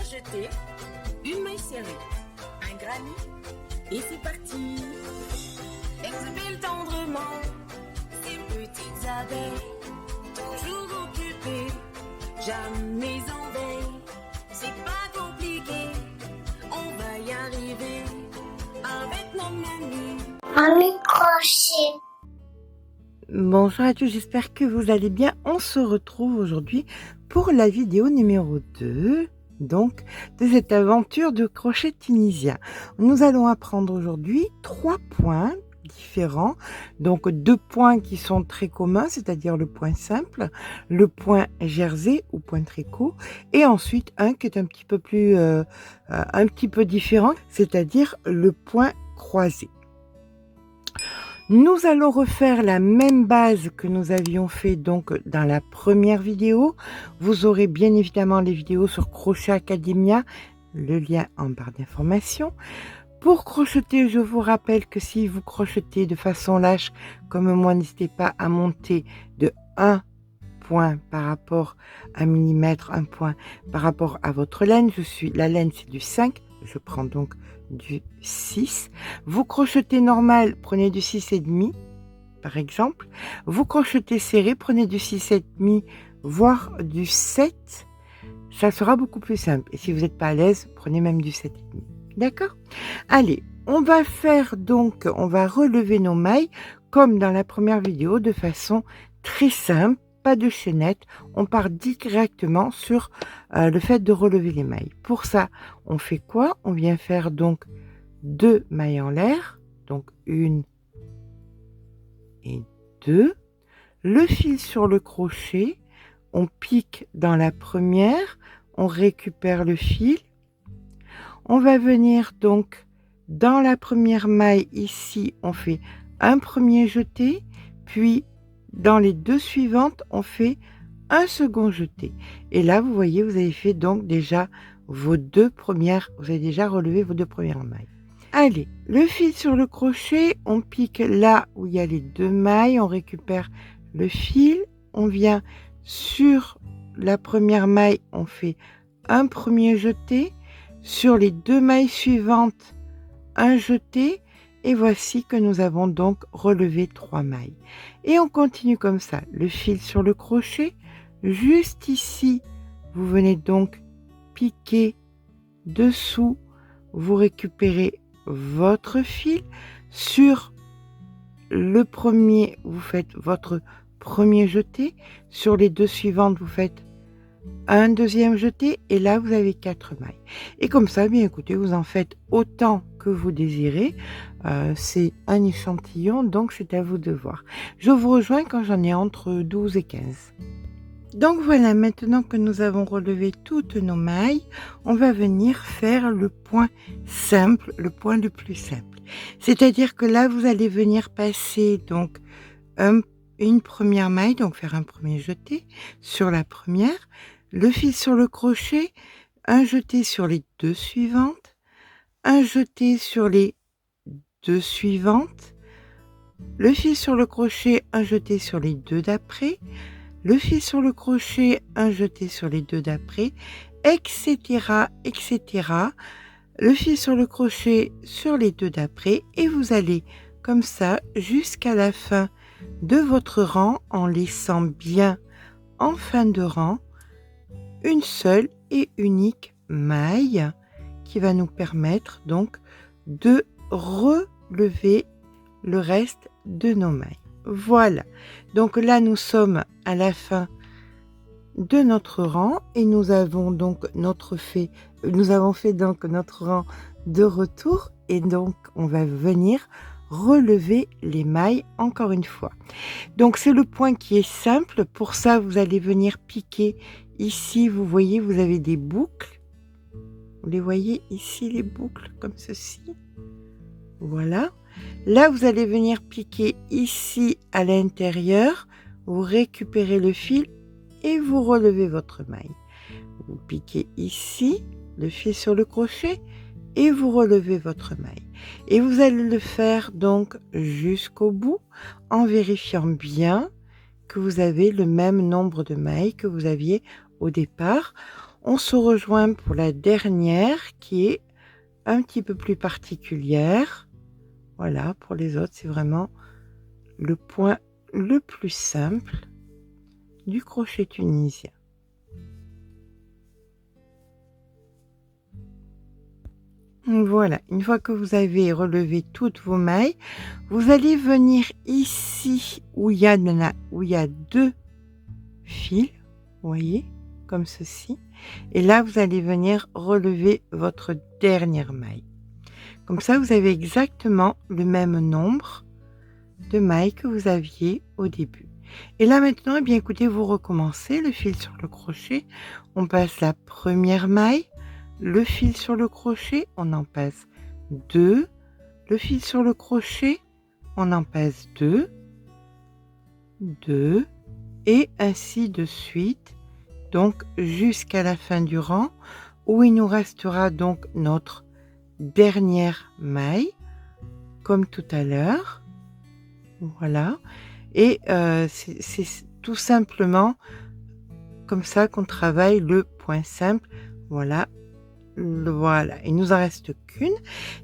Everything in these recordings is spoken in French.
jeter une maille serrée, un granit, et c'est parti. Exhibile tendrement ces petites abeilles, toujours occupées, jamais en veille. C'est pas compliqué, on va y arriver avec nos mamies. Un microchet. Bonjour à tous, j'espère que vous allez bien. On se retrouve aujourd'hui pour la vidéo numéro 2 donc de cette aventure de crochet tunisien. Nous allons apprendre aujourd'hui 3 points différents, donc 2 points qui sont très communs, c'est-à-dire le point simple, le point jersey ou point tricot, et ensuite un qui est un petit peu plus un petit peu différent, c'est-à-dire le point croisé. Nous allons refaire la même base que nous avions fait donc dans la première vidéo. Vous aurez bien évidemment les vidéos sur Crochet Academia, le lien en barre d'information. Pour crocheter, je vous rappelle que si vous crochetez de façon lâche, comme moi, n'hésitez pas à monter de 1 point par rapport à millimètre, 1 point par rapport à votre laine. La laine c'est du 5, je prends donc du 6. Vous crochetez normal, prenez du 6,5 par exemple. Vous crochetez serré, prenez du 6,5 voire du 7. Ça sera beaucoup plus simple. Et si vous n'êtes pas à l'aise, prenez même du 7,5. D'accord? Allez, on va faire donc, on va relever nos mailles comme dans la première vidéo de façon très simple. Pas de chaînette, on part directement sur le fait de relever les mailles. Pour ça, on fait quoi? On vient faire donc 2 mailles en l'air, donc 1 et 2. Le fil sur le crochet, on pique dans la première, on récupère le fil. On va venir donc dans la première maille ici, on fait un premier jeté, puis dans les 2 suivantes, on fait un second jeté. Et là, vous voyez, vous avez fait donc déjà vos 2 premières, vous avez déjà relevé vos 2 premières mailles. Allez, le fil sur le crochet, on pique là où il y a les 2 mailles, on récupère le fil, on vient sur la première maille, on fait un premier jeté, sur les 2 mailles suivantes, un jeté. Et voici que nous avons donc relevé 3 mailles. Et on continue comme ça. Le fil sur le crochet. Juste ici, vous venez donc piquer dessous. Vous récupérez votre fil. Sur le premier, vous faites votre premier jeté. Sur les 2 suivantes, vous faites un deuxième jeté. Et là, vous avez 4 mailles. Et comme ça, bien écoutez, vous en faites autant que vous désirez. C'est un échantillon, donc c'est à vous de voir. Je vous rejoins quand j'en ai entre 12 et 15. Donc voilà, maintenant que nous avons relevé toutes nos mailles, on va venir faire le point simple, le point le plus simple. C'est-à-dire que là, vous allez venir passer donc une première maille, donc faire un premier jeté sur la première, le fil sur le crochet, un jeté sur les 2 suivantes, un jeté sur les 2 suivantes, le fil sur le crochet, un jeté sur les 2 d'après, le fil sur le crochet, un jeté sur les 2 d'après, etc., etc. Le fil sur le crochet sur les 2 d'après, et vous allez comme ça jusqu'à la fin de votre rang en laissant bien en fin de rang une seule et unique maille qui va nous permettre donc de relever le reste de nos mailles. Voilà, donc là nous sommes à la fin de notre rang et nous avons donc fait donc notre rang de retour, et donc on va venir relever les mailles encore une fois. Donc c'est le point qui est simple. Pour ça, vous allez venir piquer ici. Vous voyez, vous avez des boucles. Vous les voyez ici, les boucles comme ceci. Voilà. Là, vous allez venir piquer ici à l'intérieur. Vous récupérez le fil et vous relevez votre maille. Vous piquez ici, le fil sur le crochet, et vous relevez votre maille. Et vous allez le faire donc jusqu'au bout en vérifiant bien que vous avez le même nombre de mailles que vous aviez au départ. On se rejoint pour la dernière qui est un petit peu plus particulière. Voilà, pour les autres, c'est vraiment le point le plus simple du crochet tunisien. Voilà, une fois que vous avez relevé toutes vos mailles, vous allez venir ici où il y a 2 fils, vous voyez, comme ceci. Et là, vous allez venir relever votre dernière maille. Comme ça, vous avez exactement le même nombre de mailles que vous aviez au début. Et là maintenant, eh bien écoutez, vous recommencez le fil sur le crochet, on passe la première maille, le fil sur le crochet, on en passe 2, le fil sur le crochet, on en passe 2, 2, et ainsi de suite, donc jusqu'à la fin du rang, où il nous restera donc notre dernière maille, comme tout à l'heure. Voilà. Et c'est tout simplement comme ça qu'on travaille le point simple. Voilà. Voilà. Il nous en reste qu'une.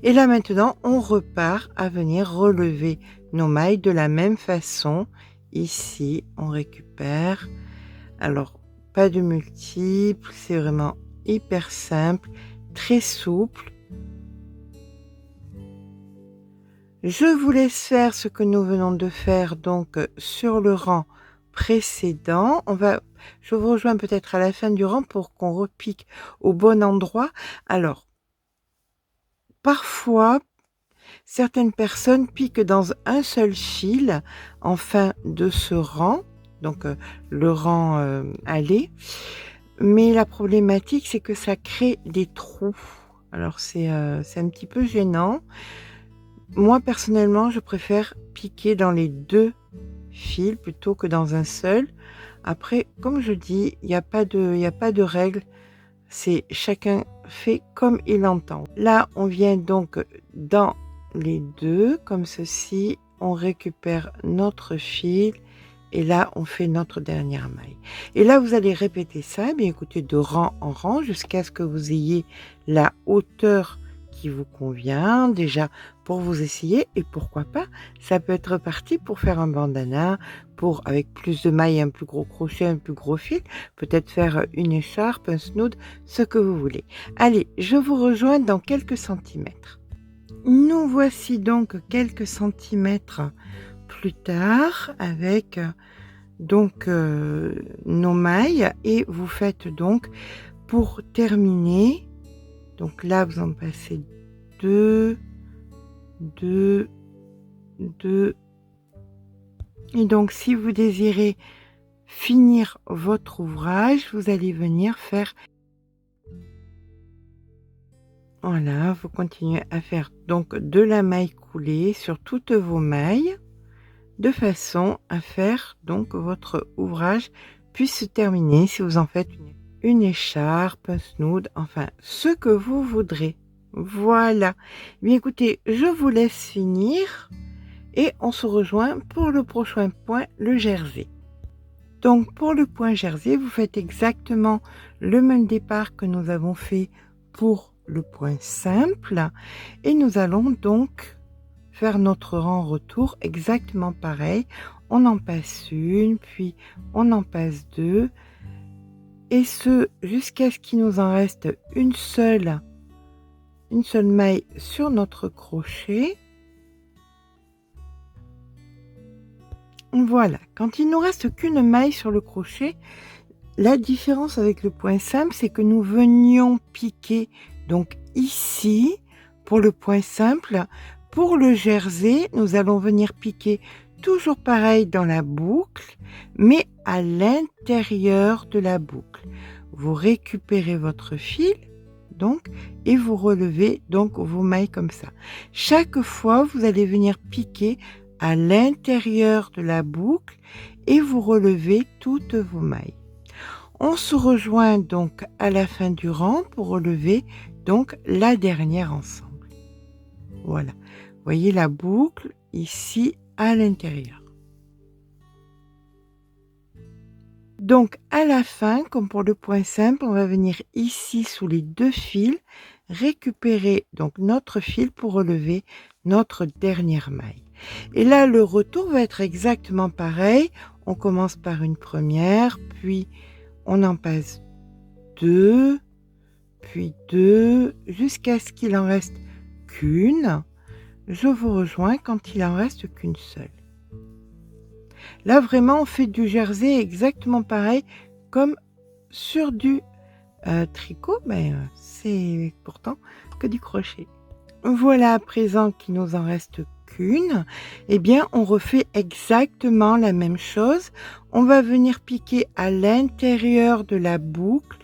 Et là maintenant, on repart à venir relever nos mailles de la même façon. Ici, on récupère. Alors, pas de multiples. C'est vraiment hyper simple, très souple. Je vous laisse faire ce que nous venons de faire donc sur le rang précédent. Je vous rejoins peut-être à la fin du rang pour qu'on repique au bon endroit. Alors, parfois, certaines personnes piquent dans un seul fil en fin de ce rang, donc le rang aller. Mais la problématique, c'est que ça crée des trous. Alors, c'est un petit peu gênant. Moi, personnellement, je préfère piquer dans les 2 fils plutôt que dans un seul. Après, comme je dis, il n'y a pas de règle. C'est chacun fait comme il entend. Là, on vient donc dans les 2, comme ceci. On récupère notre fil. Et là, on fait notre dernière maille. Et là, vous allez répéter ça, bien écoutez, de rang en rang, jusqu'à ce que vous ayez la hauteur qui vous convient, déjà pour vous essayer, et pourquoi pas, ça peut être parti pour faire un bandana, pour, avec plus de mailles, un plus gros crochet, un plus gros fil, peut-être faire une écharpe, un snood, ce que vous voulez. Allez, je vous rejoins dans quelques centimètres. Nous voici donc quelques centimètres plus tard avec donc nos mailles, et vous faites donc pour terminer, donc là vous en passez 2, 2, 2, et donc si vous désirez finir votre ouvrage, vous allez venir faire, voilà, vous continuez à faire donc de la maille coulée sur toutes vos mailles, de façon à faire donc votre ouvrage puisse se terminer. Si vous en faites une écharpe, un snood, enfin ce que vous voudrez. Voilà. Bien écoutez, je vous laisse finir et on se rejoint pour le prochain point, le jersey. Donc pour le point jersey, vous faites exactement le même départ que nous avons fait pour le point simple, et nous allons donc faire notre rang retour exactement pareil. On en passe une, puis on en passe 2, et ce jusqu'à ce qu'il nous en reste une seule maille sur notre crochet. Voilà, quand il nous reste qu'une maille sur le crochet, la différence avec le point simple, c'est que nous venions piquer donc ici pour le point simple. Pour le jersey, nous allons venir piquer toujours pareil dans la boucle, mais à l'intérieur de la boucle. Vous récupérez votre fil, donc, et vous relevez donc vos mailles comme ça. Chaque fois, vous allez venir piquer à l'intérieur de la boucle et vous relevez toutes vos mailles. On se rejoint donc à la fin du rang pour relever donc la dernière ensemble. Voilà. Vous voyez la boucle ici à l'intérieur. Donc à la fin, comme pour le point simple, on va venir ici sous les 2 fils, récupérer donc notre fil pour relever notre dernière maille. Et là, le retour va être exactement pareil. On commence par une première, puis on en passe 2, puis 2, jusqu'à ce qu'il en reste qu'une. Je vous rejoins quand il en reste qu'une seule. Là, vraiment, on fait du jersey exactement pareil comme sur du tricot, mais c'est pourtant que du crochet. Voilà à présent qu'il nous en reste qu'une. Eh bien, on refait exactement la même chose. On va venir piquer à l'intérieur de la boucle,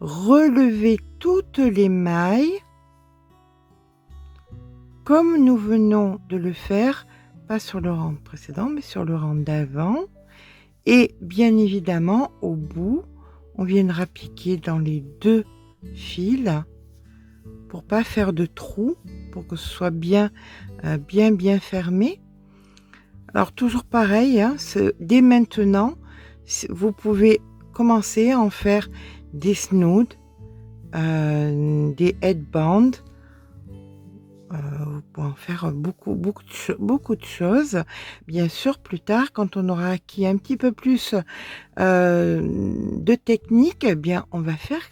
relever toutes les mailles comme nous venons de le faire, pas sur le rang précédent, mais sur le rang d'avant. Et bien évidemment, au bout, on viendra piquer dans les 2 fils pour pas faire de trous, pour que ce soit bien fermé. Alors toujours pareil, hein, dès maintenant, vous pouvez commencer à en faire des snoods, des headbands. Vous pouvez en faire beaucoup de choses. Bien sûr, plus tard, quand on aura acquis un petit peu plus de technique, eh bien, on va faire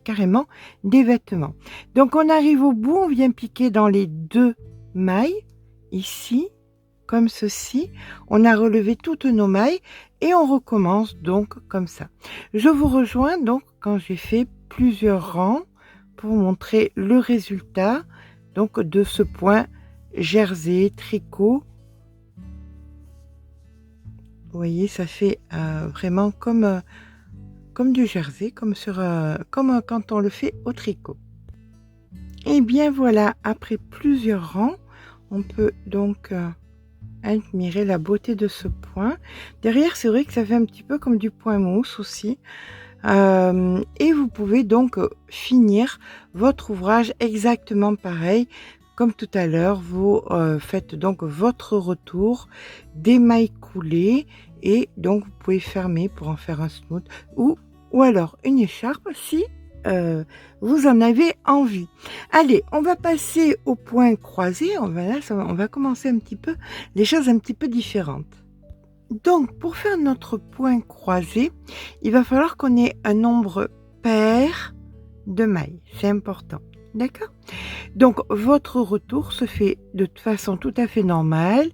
carrément des vêtements. Donc, on arrive au bout, on vient piquer dans les 2 mailles, ici, comme ceci. On a relevé toutes nos mailles et on recommence donc comme ça. Je vous rejoins donc quand j'ai fait plusieurs rangs pour montrer le résultat donc de ce point jersey, tricot. Vous voyez, ça fait vraiment comme du jersey, comme quand on le fait au tricot. Et bien voilà, après plusieurs rangs, on peut donc admirer la beauté de ce point. Derrière, c'est vrai que ça fait un petit peu comme du point mousse aussi. Et vous pouvez donc finir votre ouvrage exactement pareil comme tout à l'heure. Vous faites donc votre retour des mailles coulées et donc vous pouvez fermer pour en faire un snood ou alors une écharpe si vous en avez envie. Allez, on va passer au point croisé. On va commencer un petit peu les choses un petit peu différentes. Donc, pour faire notre point croisé, il va falloir qu'on ait un nombre pair de mailles. C'est important. D'accord? Donc, votre retour se fait de façon tout à fait normale.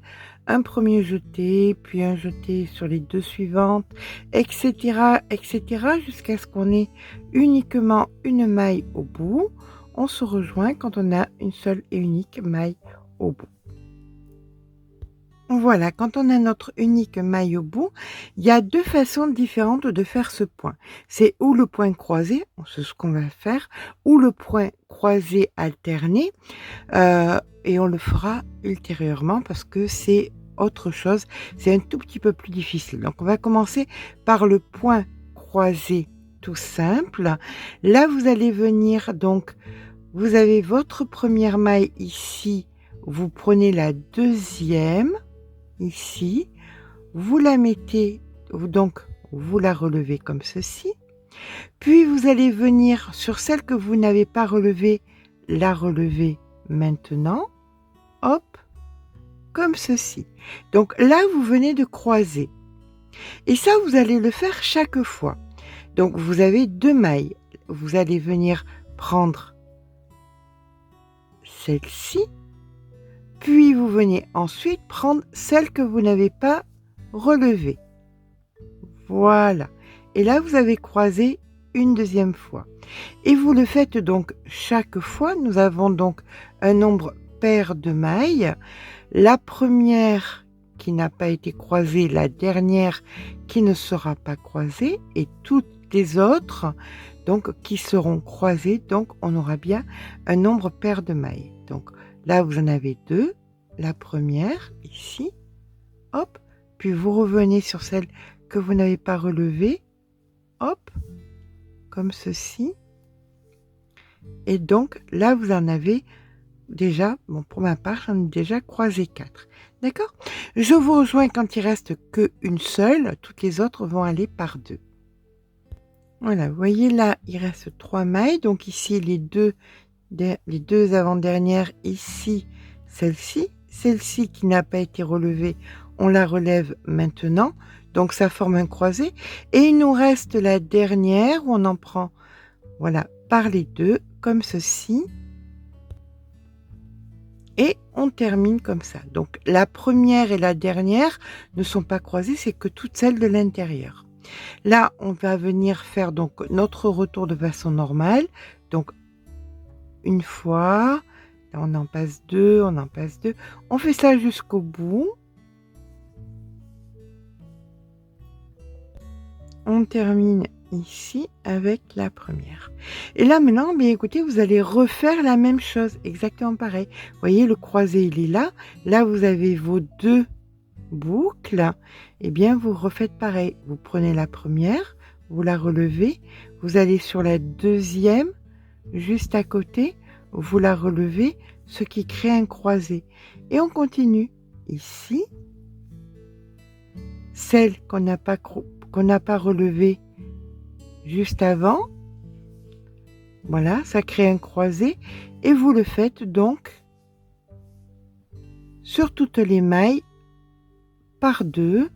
Un premier jeté, puis un jeté sur les 2 suivantes, etc., jusqu'à ce qu'on ait uniquement une maille au bout. On se rejoint quand on a une seule et unique maille au bout. Voilà, quand on a notre unique maille au bout, il y a 2 façons différentes de faire ce point. C'est ou le point croisé, c'est ce qu'on va faire, ou le point croisé alterné, et on le fera ultérieurement parce que c'est autre chose, c'est un tout petit peu plus difficile. Donc on va commencer par le point croisé tout simple. Là, vous allez venir donc, vous avez votre première maille ici, vous prenez la deuxième, ici, vous la mettez, donc vous la relevez comme ceci, puis vous allez venir sur celle que vous n'avez pas relevée, la relever maintenant, hop, comme ceci. Donc là, vous venez de croiser. Et ça, vous allez le faire chaque fois. Donc vous avez 2 mailles. Vous allez venir prendre celle-ci, puis vous venez ensuite prendre celle que vous n'avez pas relevée. Voilà. Et là, vous avez croisé une deuxième fois. Et vous le faites donc chaque fois. Nous avons donc un nombre pair de mailles. La première qui n'a pas été croisée, la dernière qui ne sera pas croisée, et toutes les autres donc qui seront croisées. Donc on aura bien un nombre pair de mailles. Donc là, vous en avez 2. La première, ici, hop, puis vous revenez sur celle que vous n'avez pas relevée, hop, comme ceci. Et donc, là, vous en avez déjà, bon, pour ma part, j'en ai déjà croisé 4. D'accord? Je vous rejoins quand il reste qu'une seule, toutes les autres vont aller par 2. Voilà, vous voyez là, il reste 3 mailles. Donc ici, les deux avant-dernières, ici, celle-ci. Celle-ci qui n'a pas été relevée, on la relève maintenant. Donc ça forme un croisé. Et il nous reste la dernière où on en prend, voilà, par les deux, comme ceci. Et on termine comme ça. Donc la première et la dernière ne sont pas croisées, c'est que toutes celles de l'intérieur. Là, on va venir faire donc notre retour de façon normale. Donc une fois, là on en passe deux, on en passe deux. On fait ça jusqu'au bout. On termine ici avec la première. Et là maintenant, bien écoutez, vous allez refaire la même chose, exactement pareil. Vous voyez, le croisé, il est là. Là, vous avez vos deux boucles. Eh bien, vous refaites pareil. Vous prenez la première, vous la relevez, vous allez sur la deuxième, juste à côté, vous la relevez, ce qui crée un croisé. Et on continue. Ici, celle qu'on n'a pas relevée juste avant, voilà, ça crée un croisé et vous le faites donc sur toutes les mailles par deux.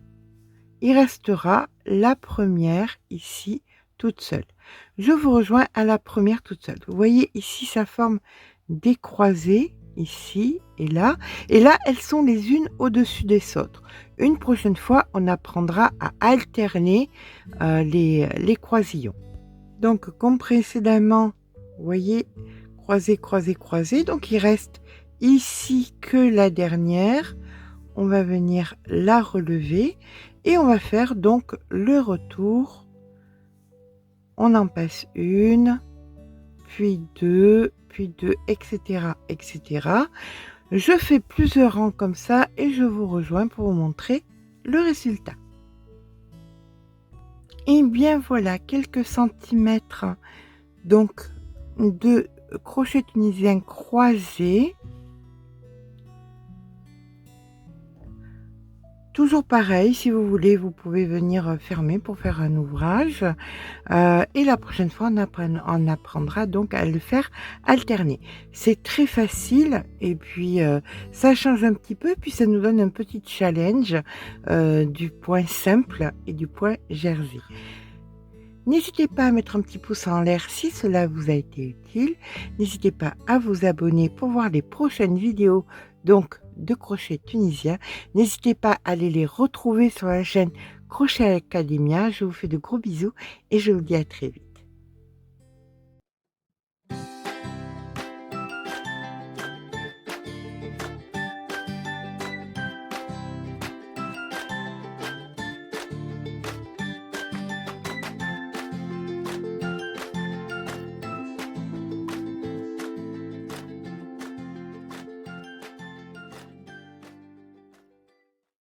Il restera la première ici toute seule. Je vous rejoins à la première toute seule. Vous voyez ici, ça forme des croisés ici et là. Et là, elles sont les unes au-dessus des autres. Une prochaine fois, on apprendra à alterner les croisillons. Donc, comme précédemment, vous voyez, croisé, croisé, croisé. Donc, il reste ici que la dernière. On va venir la relever et on va faire donc le retour. On en passe une, puis deux, etc., etc. Je fais plusieurs rangs comme ça et je vous rejoins pour vous montrer le résultat. Et bien voilà, quelques centimètres donc de crochet tunisien croisé. Toujours pareil, si vous voulez, vous pouvez venir fermer pour faire un ouvrage. Et la prochaine fois, on apprendra donc à le faire alterner. C'est très facile et puis ça change un petit peu. Puis ça nous donne un petit challenge du point simple et du point jersey. N'hésitez pas à mettre un petit pouce en l'air si cela vous a été utile. N'hésitez pas à vous abonner pour voir les prochaines vidéos donc de crochet tunisien. N'hésitez pas à aller les retrouver sur la chaîne Crochet Academia. Je vous fais de gros bisous et je vous dis à très vite.